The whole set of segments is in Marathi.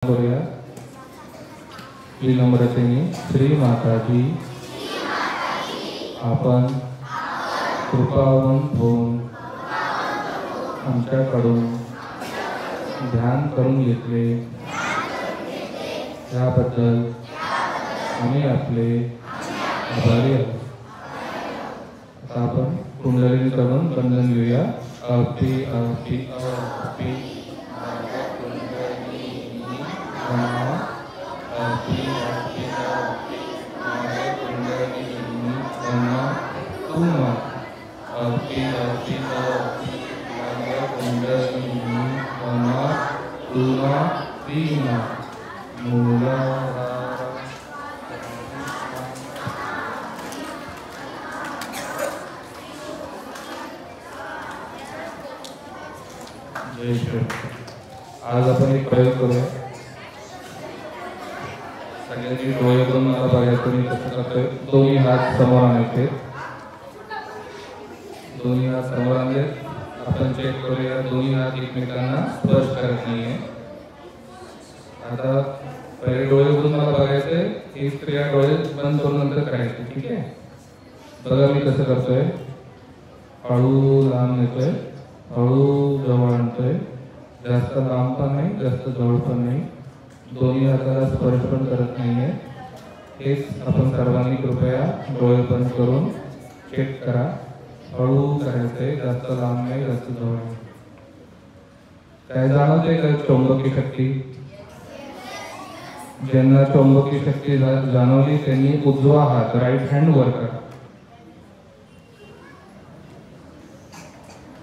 करूया. विनम्रतेने श्री माताजी आपण कृपावंत होऊन आमच्याकडून ध्यान करून घेतले त्याबद्दल आम्ही आपले आभारी आहोत. आता आपण कुंडलिनी करून बंधन घेऊया. अति अति अति आज आपण एक प्रयोग करूया. सगळ्यांनी डोळे करून मला बघायचं मी कसं करतोय. दोन्ही हात समोर आणायचे. दोन्ही हात समोर आणले. आपण चेक करूया दोन्ही हात एकमेकांना स्पर्श करत नाहीये. आता पहिले डोळे उघडून मला बघायचंय. ही क्रिया डोळे बंद करून नंतर करायची. ठीक आहे. बघा मी कसं करतोय. हळू लांब नेतोय, हळू जवळ आणतोय. जास्त लांब पण नाही, जास्त जवळ पण नाही. दोन्ही हाताला स्पर्श पण करत नाहीये. हेच आपण सर्वांनी कृपया डोळे बंद करून चेक करा. हळू करायचंय, जास्त लांब नाही, जास्त जवळ नाही. काय जाणवते का चुंबकी शक्ती? ज्यांना चुंबकी शक्ती जाणवली त्यांनी उजवा हात राईट हँड वर करा.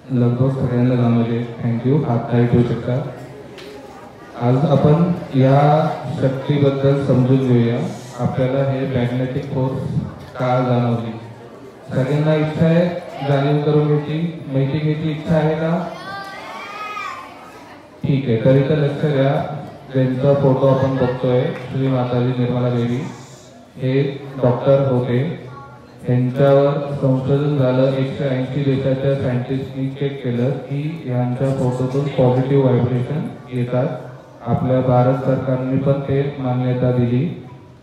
लगभग सगळ्यांना जाणवले. थँक्यू. हात खाली ठेवू शकता. आज आपण या शक्तीबद्दल समजून घेऊया. आपल्याला हे मॅग्नेटिक फोर्स का जाणवली. सगळ्यांना इच्छा आहे जाणीव करून घ्यायची, माहिती घ्यायची इच्छा आहे का? ठीक आहे. तरी तर लक्ष द्या. ज्यांचा फोटो आपण बघतोय श्री माताजी निर्मला देवी हे डॉक्टर होते. यांच्यावर संशोधन झालं. 180 देशाच्या सायंटिस्टनी चेक केलं की यांच्या फोटोतून पॉझिटिव्ह व्हायब्रेशन येतात. आपल्या भारत सरकारने पण ते मान्यता दिली.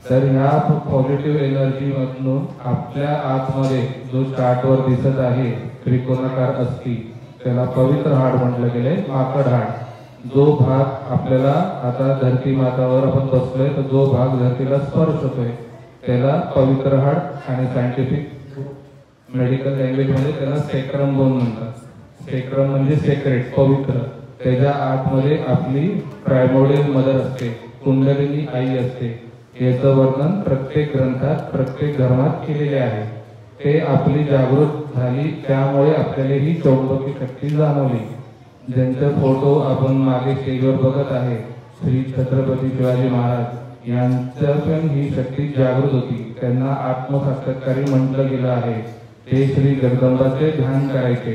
तर ह्या पॉझिटिव्ह एनर्जी मधून आपल्या आतमध्ये जो चार्टवर दिसत आहे त्रिकोणाकार अस्थि, त्याला पवित्र हाड म्हटलं गेलंय. माकड हाड. जो भाग आपल्याला आता धरती मातावर आपण बसलोय तर जो भाग धरतीला स्पर्श होतोय त्याला पवित्र हाड आणि सायंटिफिक मेडिकल लँग्वेज मध्ये त्याला सेक्रम बोन म्हणतात. सेक्रम म्हणजे सेक्रेट, पवित्र. त्याच्या आतमध्ये आपली प्रायमोडियल मदर असते, कुंडलिनी आई असते. याचं वर्णन प्रत्येक ग्रंथात प्रत्येक धर्मात केलेले आहे. ते आपली जागृत झाली त्यामुळे आपल्याला ही चौंबकी शक्ती जाणवली. ज्यांचे फोटो आपण मागे स्टेजवर बघत आहे श्री छत्रपती शिवाजी महाराज यांच्या पण ही शक्ती जागृत होती. त्यांना आत्मसाक्षात्कारी म्हटलं गेलं आहे. ते श्री जगदंबाचे ध्यान करायचे.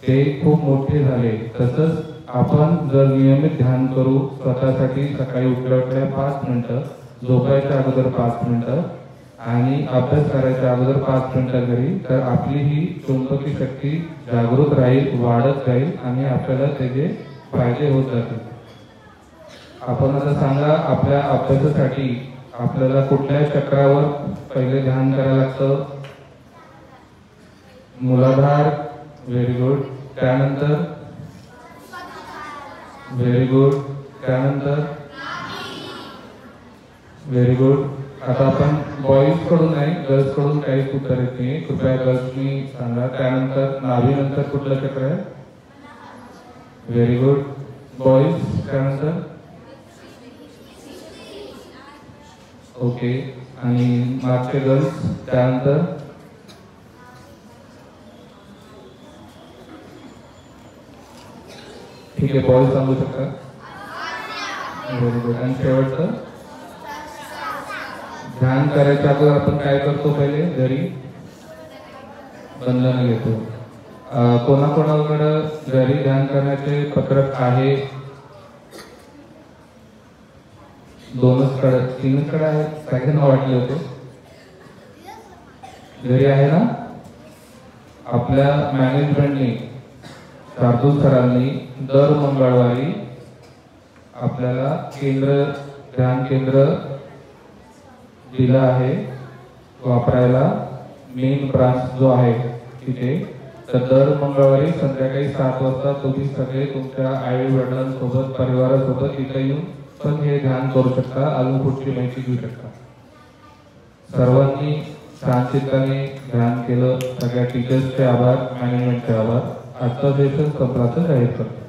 ते खूप मोठे झाले. तसंच आपण जर नियमित ध्यान करू स्वतःसाठी सकाळी उठल्या 5 मिनिटं, झोपायच्या अगोदर 5 मिनिटं आणि अभ्यास करायच्या अगोदर 5 मिनिटं जरी, तर आपली ही चुंबकी शक्ती जागृत राहील, वाढत जाईल आणि आपल्याला त्याचे फायदे होत जातील. आपण आता सांगा आपल्या अभ्यासासाठी आपल्याला कुठल्या चक्रावर पहिले ध्यान करायला लागतं? मूलाधार. Very good. त्यानंतर व्हेरी गुड. त्यानंतर व्हेरी गुड. आता आपण बॉईज कडून नाही गर्ल्स कडून काहीच उत्तर येत नाही. कृपया गर्ल्सनी सांगा. त्यानंतर नाभीनंतर कुठलं चक्र आहे? Very good. बॉईज. त्यानंतर ओके. आणि मागचे गर्ल्स. त्यानंतर ठीक आहे. बॉईज सांगू शकता. Very good. आणि शेवटचं ध्यान करायच्या अगोदर आपण काय करतो? पहिले घरी बंधन घेतो. कोणाकोणाकडं घरी ध्यान करण्याचे पत्रक आहे? 2च कडे, 3च कडे आहे. सगळ्यांना वाटले होते घरी आहे ना. आपल्या मॅनेजमेंटने शार्दूल सरांनी दर मंगळवारी आपल्याला ध्यान केंद्र दिलं आहे वापरायला, मेन ब्रांच जो आहे तिथे. तर दर मंगळवारी संध्याकाळी 7 वाजता तुम्ही सगळे तुमच्या आई वडिलांसोबत परिवारासोबत तिथे येऊन पण हे ध्यान करू शकता, अजून पुढची माहिती घेऊ शकता. सर्वांनी शांतचित्ताने ध्यान केलं. सगळ्या टीचर्सचे आभार, मॅनेजमेंटचे आभार. आजचा सेशन संपला तर जाहीर करतो.